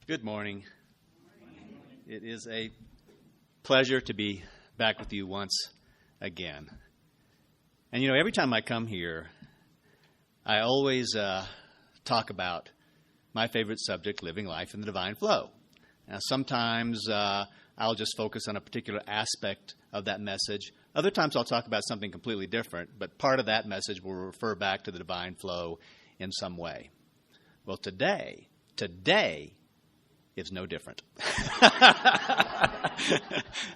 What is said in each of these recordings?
Good morning. It is a pleasure to be back with you once again. And you know, every time I come here, I always talk about my favorite subject, living life in the divine flow. Now, sometimes I'll just focus on a particular aspect of that message. Other times I'll talk about something completely different, but part of that message will refer back to the divine flow in some way. Well, today is no different.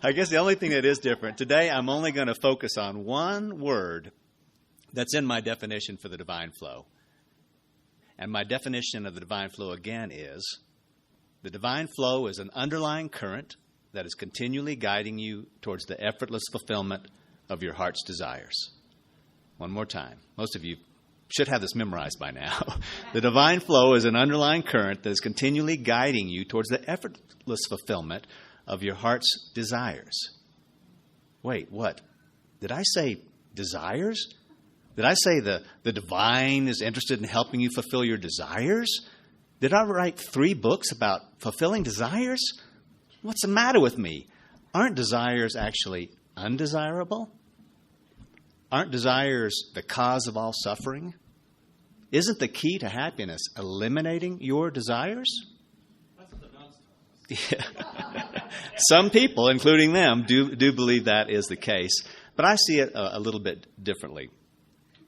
I guess the only thing that is different, today I'm only going to focus on one word that's in my definition for the divine flow. And my definition of the divine flow again is, the divine flow is an underlying current that is continually guiding you towards the effortless fulfillment of your heart's desires. One more time. Most of you should have this memorized by now. The divine flow is an underlying current that is continually guiding you towards the effortless fulfillment of your heart's desires. Wait, what? Did I say desires? Did I say the divine is interested in helping you fulfill your desires? Did I write 3 books about fulfilling desires? What's the matter with me? Aren't desires actually undesirable? Aren't desires the cause of all suffering? Isn't the key to happiness eliminating your desires? That's what the nuns tell us. Yeah. Some people, including them, do believe that is the case. But I see it a little bit differently.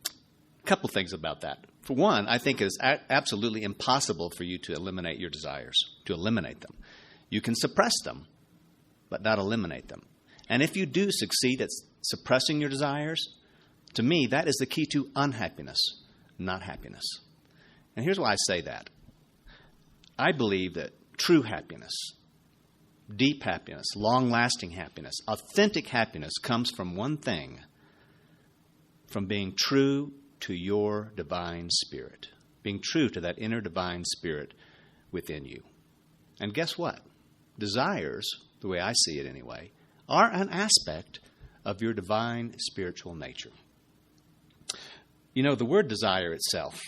A couple things about that. For one, I think it is absolutely impossible for you to eliminate your desires, to eliminate them. You can suppress them, but not eliminate them. And if you do succeed at suppressing your desires, to me, that is the key to unhappiness, not happiness. And here's why I say that. I believe that true happiness, deep happiness, long-lasting happiness, authentic happiness comes from one thing, from being true to your divine spirit, being true to that inner divine spirit within you. And guess what? Desires, the way I see it anyway, are an aspect of your divine spiritual nature. You know, the word desire itself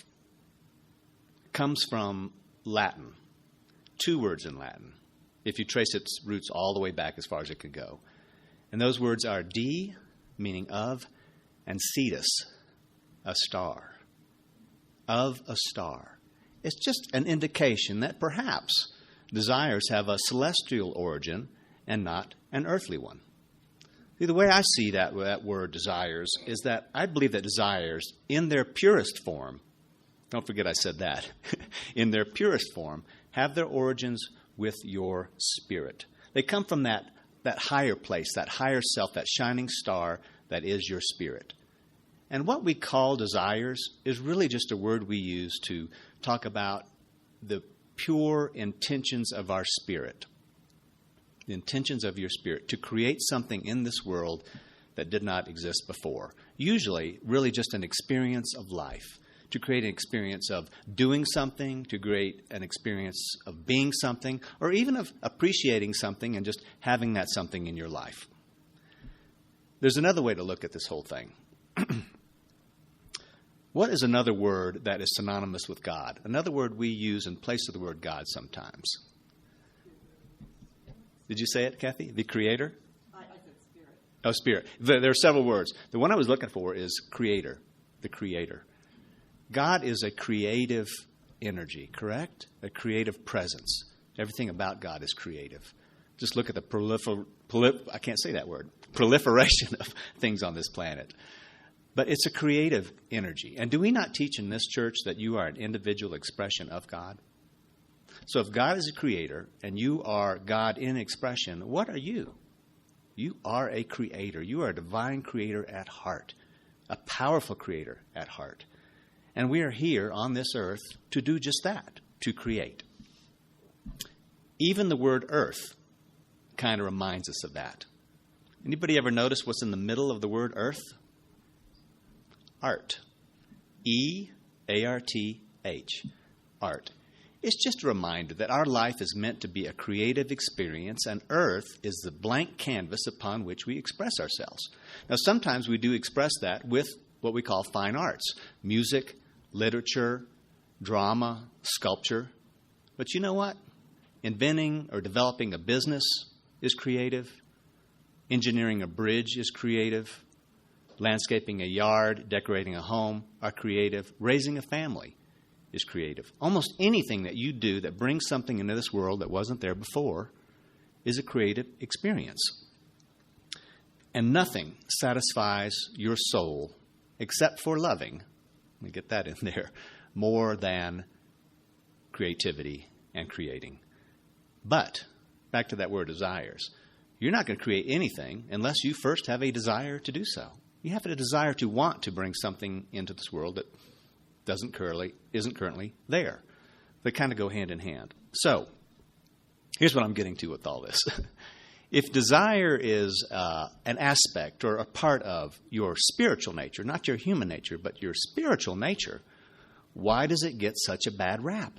comes from Latin, 2 words in Latin, if you trace its roots all the way back as far as it could go. And those words are de, meaning of, and cetus, a star. Of a star. It's just an indication that perhaps desires have a celestial origin and not an earthly one. See, the way I see that word desires is that I believe that desires, in their purest form, don't forget I said that, in their purest form, have their origins with your spirit. They come from that higher place, that higher self, that shining star that is your spirit. And what we call desires is really just a word we use to talk about the pure intentions of our spirit. The intentions of your spirit, to create something in this world that did not exist before. Usually, really just an experience of life. To create an experience of doing something, to create an experience of being something, or even of appreciating something and just having that something in your life. There's another way to look at this whole thing. What is another word that is synonymous with God? Another word we use in place of the word God sometimes. Did you say it, Kathy? The Creator? I said spirit. Oh, Spirit. There are several words. The one I was looking for is Creator, the Creator. God is a creative energy, correct? A creative presence. Everything about God is creative. Just look at the I can't say that word. Proliferation of things on this planet. But it's a creative energy. And do we not teach in this church that you are an individual expression of God? So if God is a creator and you are God in expression, what are you? You are a creator. You are a divine creator at heart, a powerful creator at heart. And we are here on this earth to do just that, to create. Even the word earth kind of reminds us of that. Anybody ever notice what's in the middle of the word earth? Art. E-A-R-T-H. Art. It's just a reminder that our life is meant to be a creative experience, and earth is the blank canvas upon which we express ourselves. Now, sometimes we do express that with what we call fine arts, music, literature, drama, sculpture. But you know what? Inventing or developing a business is creative. Engineering a bridge is creative. Landscaping a yard, decorating a home are creative. Raising a family is creative. Almost anything that you do that brings something into this world that wasn't there before is a creative experience. And nothing satisfies your soul except for loving, let me get that in there, more than creativity and creating. But, back to that word desires, you're not going to create anything unless you first have a desire to do so. You have a desire to want to bring something into this world that isn't currently there. They kind of go hand in hand. So, here's what I'm getting to with all this. If desire is an aspect or a part of your spiritual nature, not your human nature, but your spiritual nature, why does it get such a bad rap?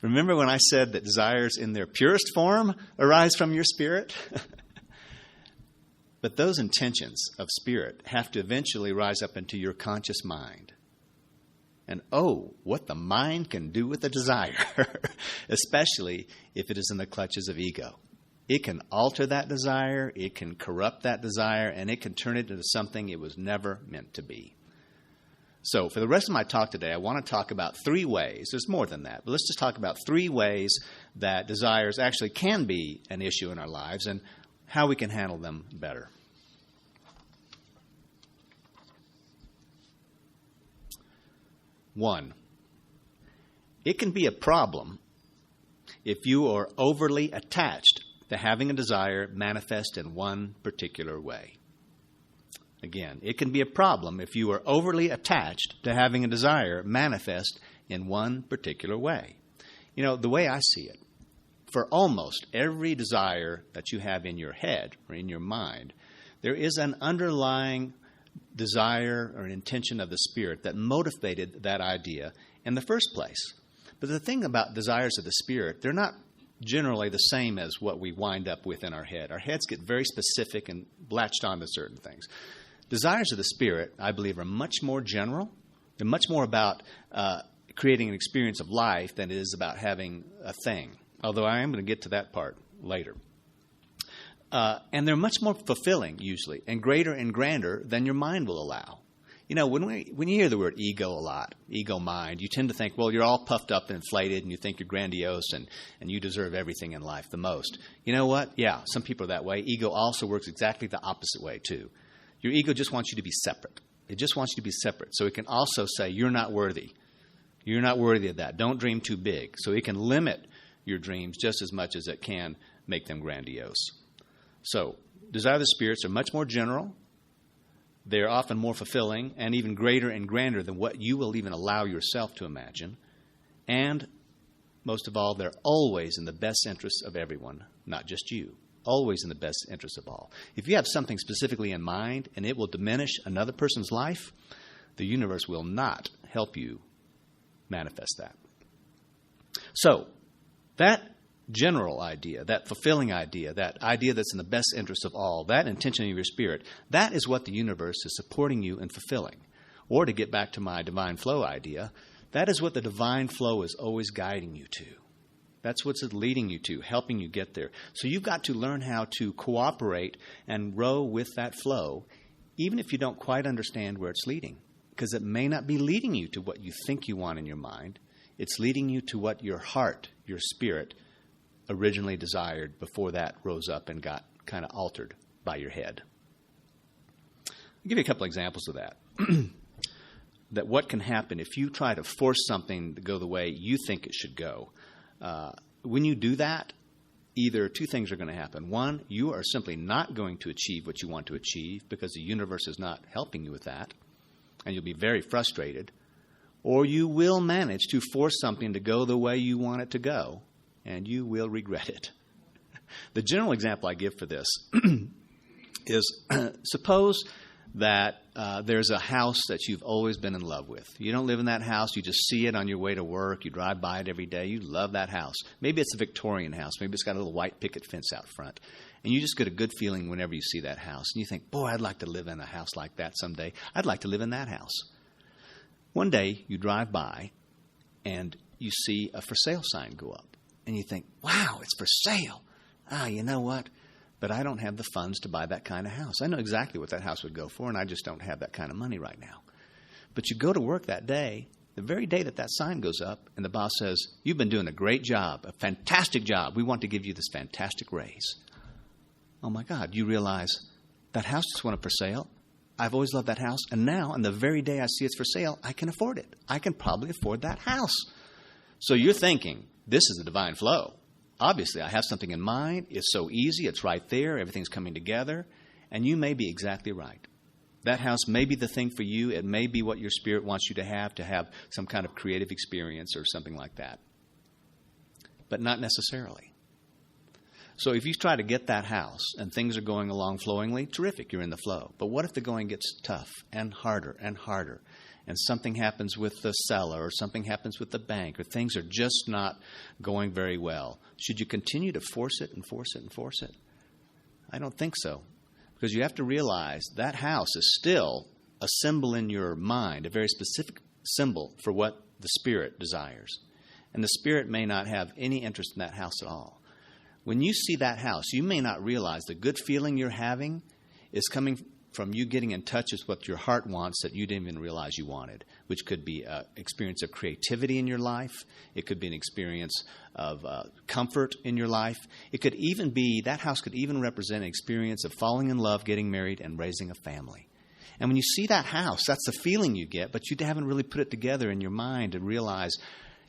Remember when I said that desires in their purest form arise from your spirit? But those intentions of spirit have to eventually rise up into your conscious mind. And oh, what the mind can do with a desire, especially if it is in the clutches of ego. It can alter that desire, it can corrupt that desire, and it can turn it into something it was never meant to be. So for the rest of my talk today, I want to talk about 3 ways. There's more than that, but let's just talk about 3 ways that desires actually can be an issue in our lives and how we can handle them better. One, it can be a problem if you are overly attached to having a desire manifest in one particular way. Again, it can be a problem if you are overly attached to having a desire manifest in one particular way. You know, the way I see it, for almost every desire that you have in your head or in your mind, there is an underlying desire or an intention of the Spirit that motivated that idea in the first place. But the thing about desires of the Spirit, they're not generally the same as what we wind up with in our head. Our heads get very specific and latched onto certain things. Desires of the Spirit, I believe, are much more general. They're much more about creating an experience of life than it is about having a thing, although I am going to get to that part later. And they're much more fulfilling, usually, and greater and grander than your mind will allow. You know, when you hear the word ego a lot, ego mind, you tend to think, well, you're all puffed up and inflated, and you think you're grandiose, and you deserve everything in life the most. You know what? Yeah, some people are that way. Ego also works exactly the opposite way, too. Your ego just wants you to be separate. It just wants you to be separate. So it can also say, you're not worthy. You're not worthy of that. Don't dream too big. So it can limit your dreams just as much as it can make them grandiose. So, desire of the spirits are much more general. They're often more fulfilling and even greater and grander than what you will even allow yourself to imagine. And, most of all, they're always in the best interest of everyone, not just you. Always in the best interest of all. If you have something specifically in mind and it will diminish another person's life, the universe will not help you manifest that. So, that general idea, that fulfilling idea, that idea that's in the best interest of all, that intention of your spirit, that is what the universe is supporting you in fulfilling. Or to get back to my divine flow idea, that is what the divine flow is always guiding you to. That's what's leading you to, helping you get there. So you've got to learn how to cooperate and row with that flow, even if you don't quite understand where it's leading. Because it may not be leading you to what you think you want in your mind. It's leading you to what your heart, your spirit, originally desired before that rose up and got kind of altered by your head. I'll give you a couple examples of that. That what can happen if you try to force something to go the way you think it should go. When you do that, either 2 things are going to happen. One, you are simply not going to achieve what you want to achieve because the universe is not helping you with that, and you'll be very frustrated. Or you will manage to force something to go the way you want it to go, and you will regret it. The general example I give for this is suppose that there's a house that you've always been in love with. You don't live in that house. You just see it on your way to work. You drive by it every day. You love that house. Maybe it's a Victorian house. Maybe it's got a little white picket fence out front. And you just get a good feeling whenever you see that house. And you think, boy, I'd like to live in a house like that someday. I'd like to live in that house. One day you drive by and you see a for sale sign go up. And you think, wow, it's for sale. You know what? But I don't have the funds to buy that kind of house. I know exactly what that house would go for, and I just don't have that kind of money right now. But you go to work that day, the very day that that sign goes up, and the boss says, you've been doing a great job, a fantastic job. We want to give you this fantastic raise. Oh, my God, you realize that house just went up for sale. I've always loved that house. And now, on the very day I see it's for sale, I can afford it. I can probably afford that house. So you're thinking, this is a divine flow. Obviously, I have something in mind. It's so easy. It's right there. Everything's coming together. And you may be exactly right. That house may be the thing for you. It may be what your spirit wants you to have some kind of creative experience or something like that. But not necessarily. So if you try to get that house and things are going along flowingly, terrific, you're in the flow. But what if the going gets tough and harder and harder? And something happens with the seller or something happens with the bank or things are just not going very well. Should you continue to force it and force it and force it? I don't think so. Because you have to realize that house is still a symbol in your mind, a very specific symbol for what the Spirit desires. And the Spirit may not have any interest in that house at all. When you see that house, you may not realize the good feeling you're having is coming from you getting in touch with what your heart wants that you didn't even realize you wanted, which could be an experience of creativity in your life. It could be an experience of comfort in your life. It could even be, that house could even represent an experience of falling in love, getting married, and raising a family. And when you see that house, that's the feeling you get, but you haven't really put it together in your mind to realize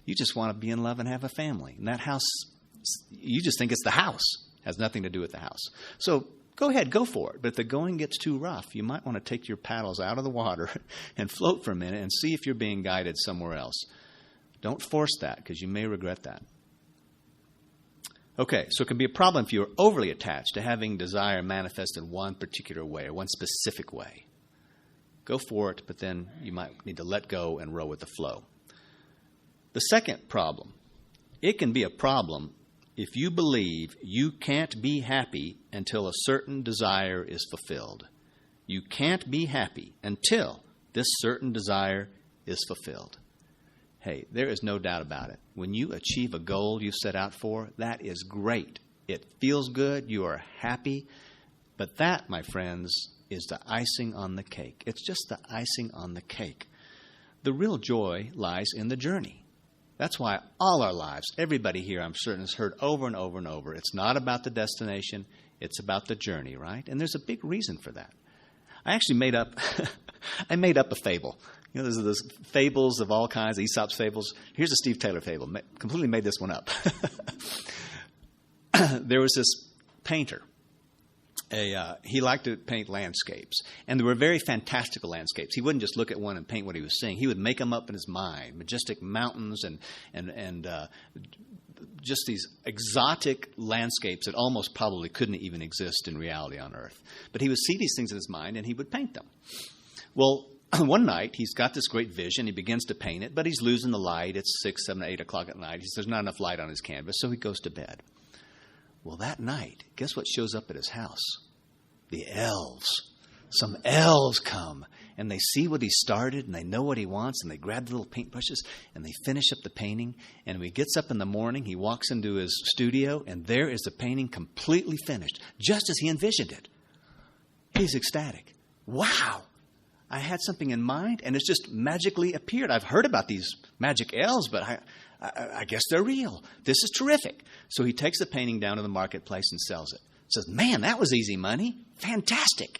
you just want to be in love and have a family. And that house, you just think it's the house. It has nothing to do with the house. So go ahead, go for it. But if the going gets too rough, you might want to take your paddles out of the water and float for a minute and see if you're being guided somewhere else. Don't force that because you may regret that. Okay, so it can be a problem if you're overly attached to having desire manifest in one particular way or one specific way. Go for it, but then you might need to let go and row with the flow. The second problem, it can be a problem if you believe you can't be happy until a certain desire is fulfilled. You can't be happy until this certain desire is fulfilled. Hey, there is no doubt about it. When you achieve a goal you set out for, that is great. It feels good. You are happy. But that, my friends, is the icing on the cake. It's just the icing on the cake. The real joy lies in the journey. That's why all our lives, everybody here, I'm certain, has heard over and over and over, it's not about the destination, it's about the journey, right? And there's a big reason for that. I actually made up a fable. You know, there's those fables of all kinds, Aesop's fables. Here's a Steve Taylor fable. Completely made this one up. There was this painter. He liked to paint landscapes, and they were very fantastical landscapes. He wouldn't just look at one and paint what he was seeing. He would make them up in his mind, majestic mountains and just these exotic landscapes that almost probably couldn't even exist in reality on Earth. But he would see these things in his mind, and he would paint them. Well, one night, he's got this great vision. He begins to paint it, but he's losing the light. It's 6, 7, 8 o'clock at night. There's not enough light on his canvas, so he goes to bed. Well, that night, guess what shows up at his house? The elves. Some elves come, and they see what he started, and they know what he wants, and they grab the little paintbrushes, and they finish up the painting. And when he gets up in the morning, he walks into his studio, and there is the painting completely finished, just as he envisioned it. He's ecstatic. Wow! I had something in mind, and it's just magically appeared. I've heard about these magic elves, but I guess they're real. This is terrific. So he takes the painting down to the marketplace and sells it. Says, man, that was easy money. Fantastic.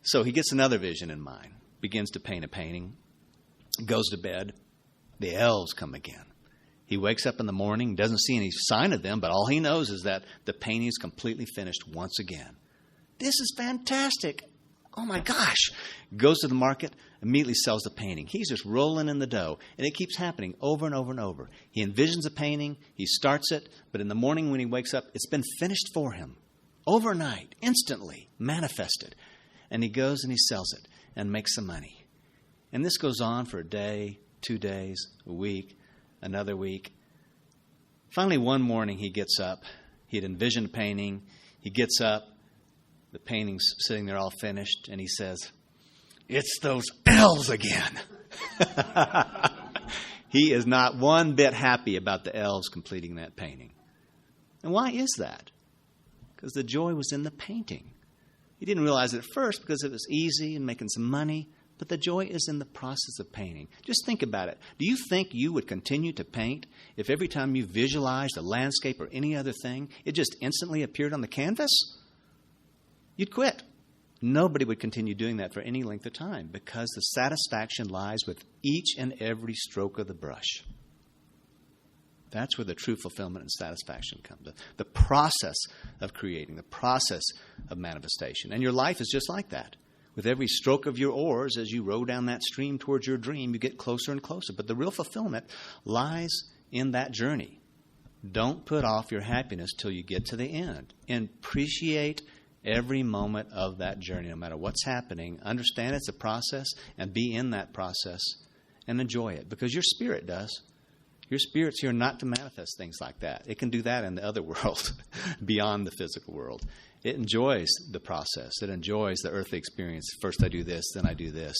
So he gets another vision in mind, begins to paint a painting, goes to bed. The elves come again. He wakes up in the morning, doesn't see any sign of them, but all he knows is that the painting is completely finished once again. This is fantastic. Oh, my gosh. Goes to the market, immediately sells the painting. He's just rolling in the dough, and it keeps happening over and over and over. He envisions a painting, he starts it, but in the morning when he wakes up, it's been finished for him. Overnight, instantly, manifested. And he goes and he sells it and makes some money. And this goes on for a day, 2 days, a week, another week. Finally, one morning he gets up. He had envisioned a painting. He gets up. The painting's sitting there all finished, and he says, "It's those elves again." He is not one bit happy about the elves completing that painting. And why is that? Because the joy was in the painting. He didn't realize it at first because it was easy and making some money, but the joy is in the process of painting. Just think about it. Do you think you would continue to paint if every time you visualized a landscape or any other thing, it just instantly appeared on the canvas? You'd quit. Nobody would continue doing that for any length of time because the satisfaction lies with each and every stroke of the brush. That's where the true fulfillment and satisfaction comes. The process of creating, the process of manifestation. And your life is just like that. With every stroke of your oars, as you row down that stream towards your dream, you get closer and closer. But the real fulfillment lies in that journey. Don't put off your happiness till you get to the end. And appreciate every moment of that journey, no matter what's happening. Understand it's a process and be in that process and enjoy it. Because your spirit does. Your spirit's here not to manifest things like that. It can do that in the other world, beyond the physical world. It enjoys the process. It enjoys the earthly experience. First I do this, then I do this,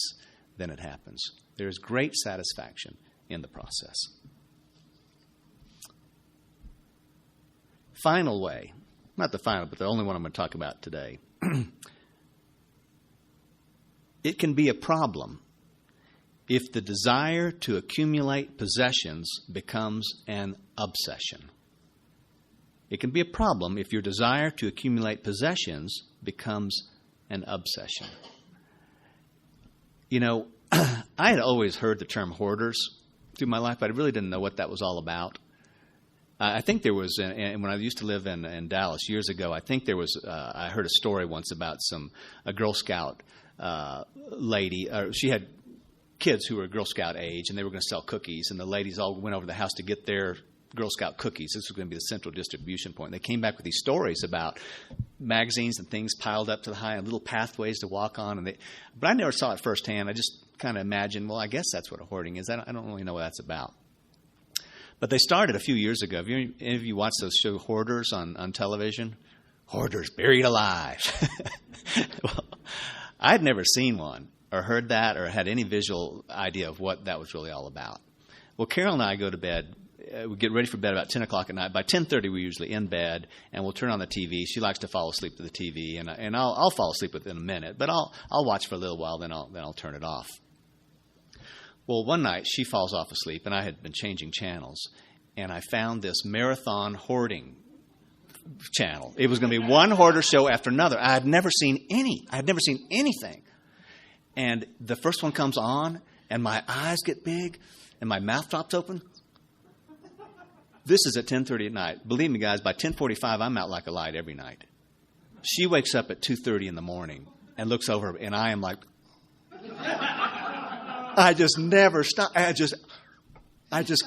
then it happens. There's great satisfaction in the process. Final way, not the final, but the only one I'm going to talk about today. It can be a problem if the desire to accumulate possessions becomes an obsession. It can be a problem if your desire to accumulate possessions becomes an obsession. You know, I had always heard the term hoarders through my life, but I really didn't know what that was all about. I think there was, and when I used to live in Dallas years ago, I think there was, I heard a story once about a Girl Scout lady. She had kids who were Girl Scout age, and they were going to sell cookies, and the ladies all went over to the house to get their Girl Scout cookies. This was going to be the central distribution point. They came back with these stories about magazines and things piled up to the high and little pathways to walk on. But I never saw it firsthand. I just kind of imagined, well, I guess that's what a hoarding is. I don't really know what that's about. But they started a few years ago. Have any of you watched those show Hoarders on television? Hoarders Buried Alive. Well, I'd never seen one or heard that or had any visual idea of what that was really all about. Well, Carol and I go to bed. We get ready for bed about 10 o'clock at night. By 10:30, we're usually in bed, and we'll turn on the TV. She likes to fall asleep to the TV, and I'll fall asleep within a minute, but I'll watch for a little while, then I'll turn it off. Well, one night, she falls off asleep, and I had been changing channels, and I found this marathon hoarding channel. It was going to be one hoarder show after another. I had never seen any. I had never seen anything. And the first one comes on, and my eyes get big, and my mouth drops open. This is at 10:30 at night. Believe me, guys, by 10:45, I'm out like a light every night. She wakes up at 2:30 in the morning and looks over, and I am like, I just never stop. I just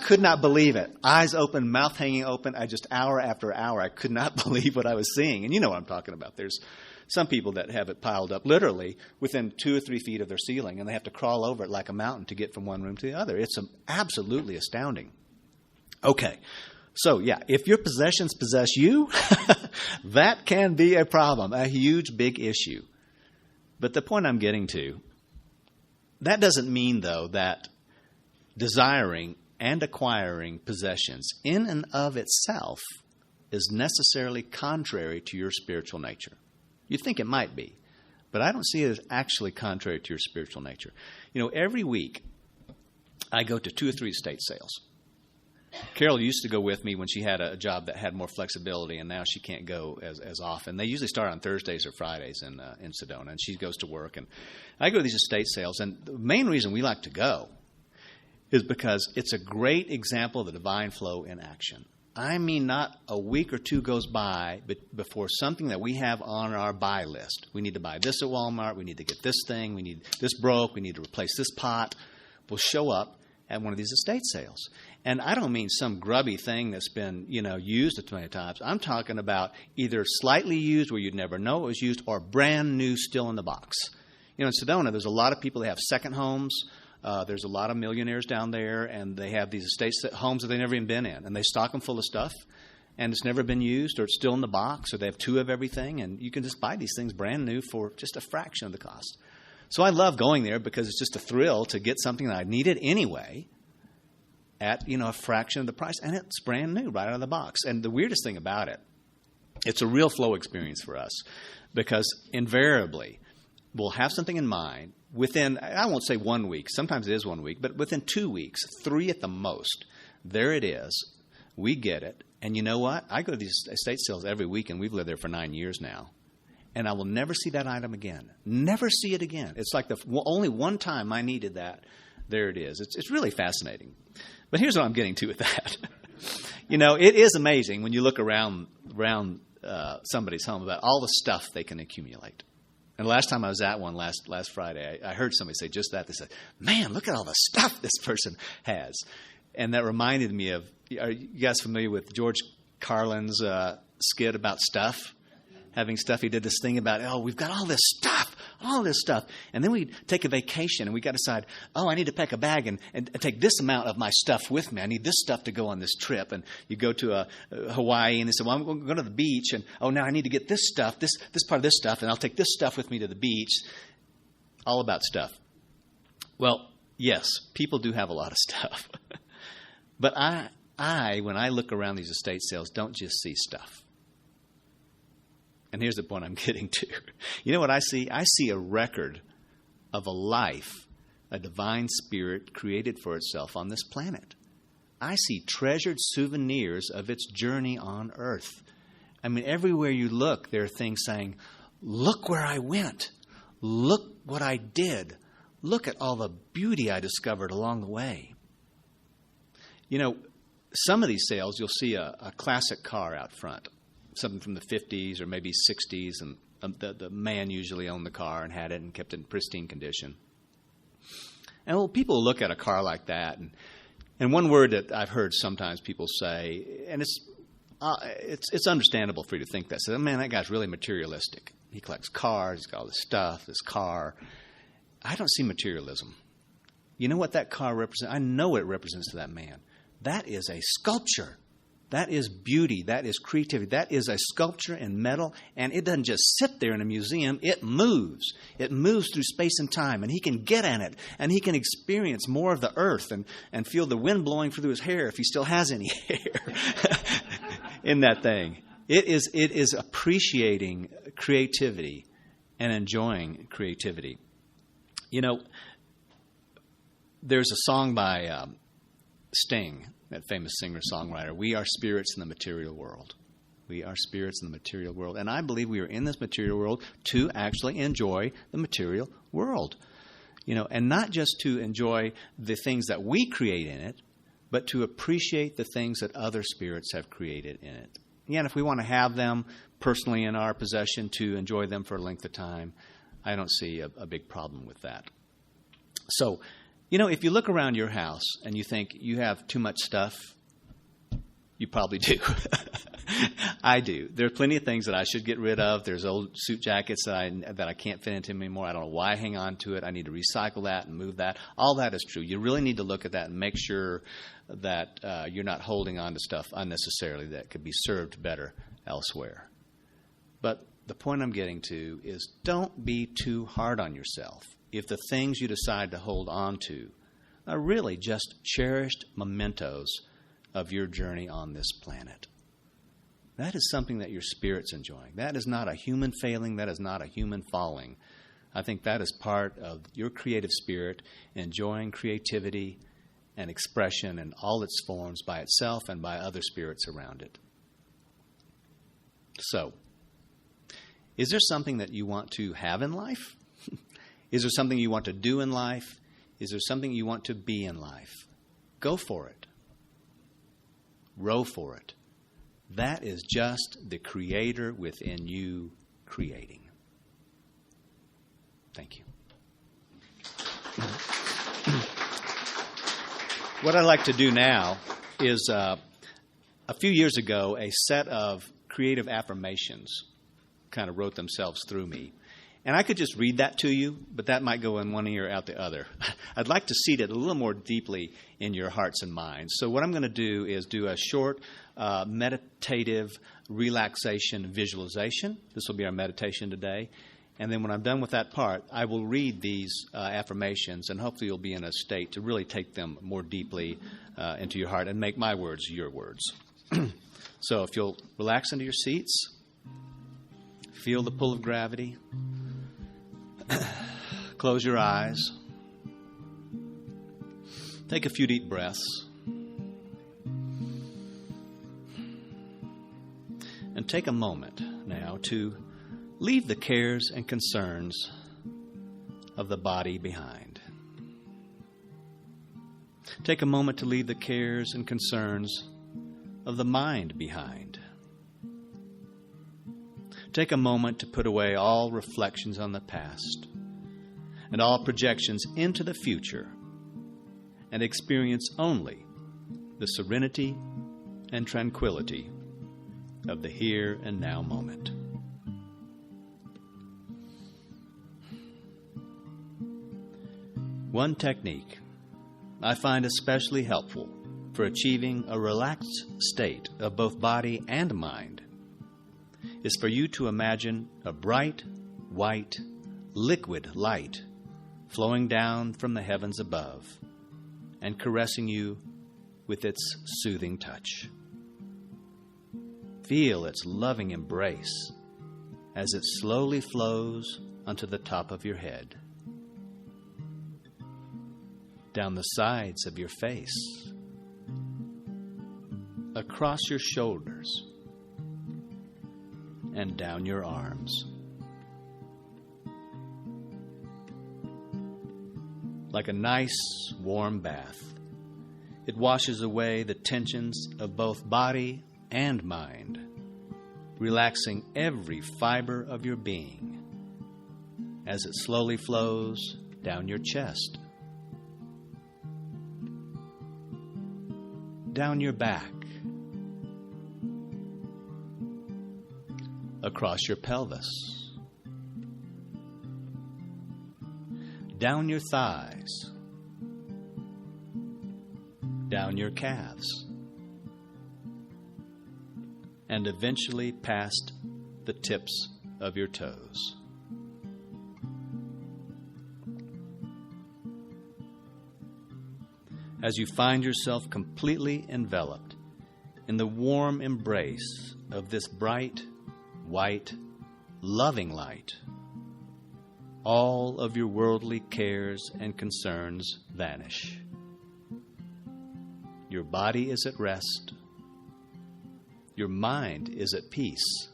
could not believe it. Eyes open, mouth hanging open. Hour after hour, I could not believe what I was seeing. And you know what I'm talking about. There's some people that have it piled up literally within 2 or 3 feet of their ceiling, and they have to crawl over it like a mountain to get from one room to the other. It's absolutely astounding. Okay, so yeah, if your possessions possess you, that can be a problem, a huge, big issue. But the point I'm getting to, that doesn't mean, though, that desiring and acquiring possessions in and of itself is necessarily contrary to your spiritual nature. You'd think it might be, but I don't see it as actually contrary to your spiritual nature. You know, every week I go to 2 or 3 estate sales. Carol used to go with me when she had a job that had more flexibility, and now she can't go as often. They usually start on Thursdays or Fridays in Sedona, and she goes to work. And I go to these estate sales, and the main reason we like to go is because it's a great example of the divine flow in action. I mean, not a week or 2 goes by before something that we have on our buy list. We need to buy this at Walmart. We need to get this thing. We need this broke. We need to replace this pot. Will show up at one of these estate sales. And I don't mean some grubby thing that's been, used a 20 times. I'm talking about either slightly used where you'd never know it was used or brand new still in the box. In Sedona, there's a lot of people that have second homes. There's a lot of millionaires down there, and they have these estate homes that they've never even been in. And they stock them full of stuff, and it's never been used, or it's still in the box, or they have 2 of everything. And you can just buy these things brand new for just a fraction of the cost. So I love going there because it's just a thrill to get something that I needed anyway. at, a fraction of the price, and it's brand new right out of the box. And the weirdest thing about it, it's a real flow experience for us, because invariably we'll have something in mind within, I won't say 1 week, sometimes it is 1 week, but within 2 weeks, 3 at the most, there it is. We get it. And you know what? I go to these estate sales every week, and we've lived there for 9 years now. And I will never see that item again. Never see it again. It's like only one time I needed that. There it is. It's really fascinating. But here's what I'm getting to with that. It is amazing when you look around somebody's home about all the stuff they can accumulate. And the last time I was at one last Friday, I heard somebody say just that. They said, "Man, look at all the stuff this person has." And that reminded me of, are you guys familiar with George Carlin's skit about stuff? Having stuff. He did this thing about, we've got all this stuff. And then we take a vacation and we got to decide, I need to pack a bag and take this amount of my stuff with me. I need this stuff to go on this trip. And you go to Hawaii and they say, I'm going to go to the beach. And, now I need to get this stuff, this part of this stuff, and I'll take this stuff with me to the beach. All about stuff. Well, yes, people do have a lot of stuff. But I, when I look around these estate sales, don't just see stuff. And here's the point I'm getting to. You know what I see? I see a record of a life, a divine spirit created for itself on this planet. I see treasured souvenirs of its journey on earth. I mean, everywhere you look, there are things saying, look where I went. Look what I did. Look at all the beauty I discovered along the way. Some of these sales, you'll see a classic car out front. Something from the 50s or maybe 60s, and the man usually owned the car and had it and kept it in pristine condition. And people look at a car like that, and one word that I've heard sometimes people say, and it's understandable for you to think that. So, man, that guy's really materialistic. He collects cars, he's got all this stuff, this car. I don't see materialism. You know what that car represents? I know what it represents to that man. That is a sculpture. That is beauty. That is creativity. That is a sculpture in metal, and it doesn't just sit there in a museum. It moves. It moves through space and time, and he can get at it, and he can experience more of the earth and feel the wind blowing through his hair if he still has any hair in that thing. It is appreciating creativity and enjoying creativity. There's a song by Sting, that famous singer-songwriter. We are spirits in the material world. We are spirits in the material world. And I believe we are in this material world to actually enjoy the material world. And not just to enjoy the things that we create in it, but to appreciate the things that other spirits have created in it. And if we want to have them personally in our possession to enjoy them for a length of time, I don't see a big problem with that. So, if you look around your house and you think you have too much stuff, you probably do. I do. There are plenty of things that I should get rid of. There's old suit jackets that I can't fit into anymore. I don't know why I hang on to it. I need to recycle that and move that. All that is true. You really need to look at that and make sure that you're not holding on to stuff unnecessarily that could be served better elsewhere. But the point I'm getting to is don't be too hard on yourself if the things you decide to hold on to are really just cherished mementos of your journey on this planet. That is something that your spirit's enjoying. That is not a human failing. That is not a human falling. I think that is part of your creative spirit enjoying creativity and expression in all its forms by itself and by other spirits around it. So, is there something that you want to have in life? Is there something you want to do in life? Is there something you want to be in life? Go for it. Row for it. That is just the Creator within you creating. Thank you. What I'd like to do now is, a few years ago, a set of creative affirmations kind of wrote themselves through me. And I could just read that to you, but that might go in one ear, out the other. I'd like to seed it a little more deeply in your hearts and minds. So what I'm going to do is do a short meditative relaxation visualization. This will be our meditation today. And then when I'm done with that part, I will read these affirmations, and hopefully you'll be in a state to really take them more deeply into your heart and make my words your words. So if you'll relax into your seats, feel the pull of gravity, close your eyes, take a few deep breaths, and take a moment now to leave the cares and concerns of the body behind. Take a moment to leave the cares and concerns of the mind behind. Take a moment to put away all reflections on the past and all projections into the future and experience only the serenity and tranquility of the here and now moment. One technique I find especially helpful for achieving a relaxed state of both body and mind is for you to imagine a bright, white, liquid light flowing down from the heavens above and caressing you with its soothing touch. Feel its loving embrace as it slowly flows onto the top of your head, down the sides of your face, across your shoulders, and down your arms. Like a nice, warm bath, it washes away the tensions of both body and mind, relaxing every fiber of your being as it slowly flows down your chest, down your back, across your pelvis, down your thighs, down your calves, and eventually past the tips of your toes. As you find yourself completely enveloped in the warm embrace of this bright, white, loving light, all of your worldly cares and concerns vanish. Your body is at rest, your mind is at peace,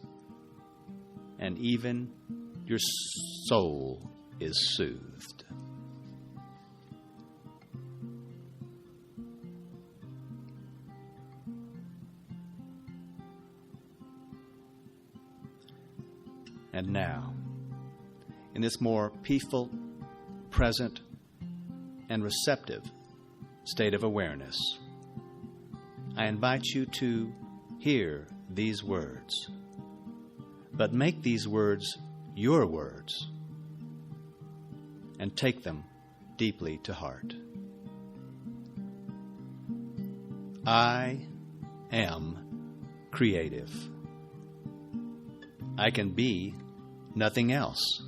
and even your soul is soothed. And now, in this more peaceful, present, and receptive state of awareness, I invite you to hear these words, but make these words your words and take them deeply to heart. I am creative. I can be nothing else.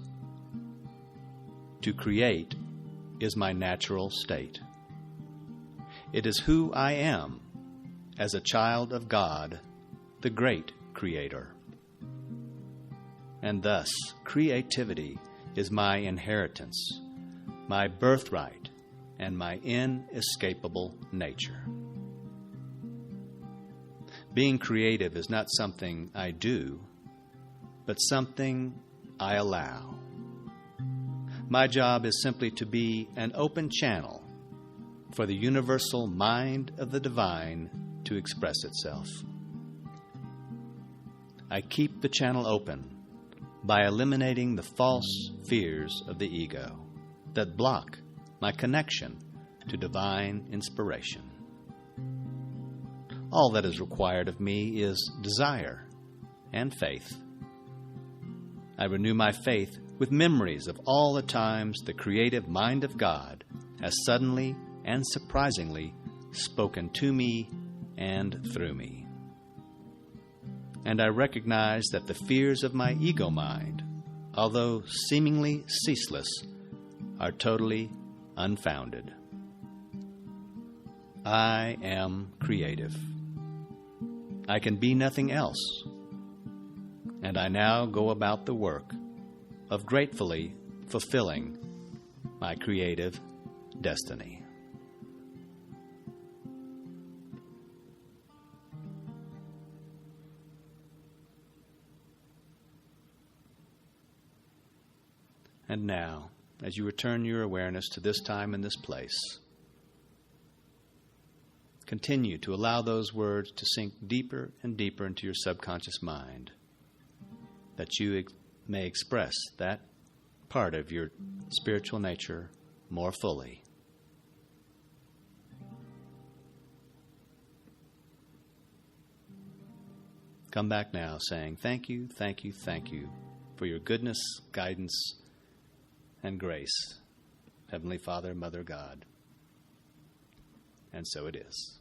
To create is my natural state. It is who I am as a child of God, the great Creator. And thus, creativity is my inheritance, my birthright, and my inescapable nature. Being creative is not something I do, but something I allow. My job is simply to be an open channel for the universal mind of the divine to express itself. I keep the channel open by eliminating the false fears of the ego that block my connection to divine inspiration. All that is required of me is desire and faith. I renew my faith with memories of all the times the creative mind of God has suddenly and surprisingly spoken to me and through me. And I recognize that the fears of my ego mind although seemingly ceaseless, are totally unfounded. I am creative. I can be nothing else. And I now go about the work of gratefully fulfilling my creative destiny. And now, as you return your awareness to this time and this place, continue to allow those words to sink deeper and deeper into your subconscious mind, that you may express that part of your spiritual nature more fully. Come back now saying, thank you, thank you, thank you for your goodness, guidance, and grace, Heavenly Father, Mother God. And so it is.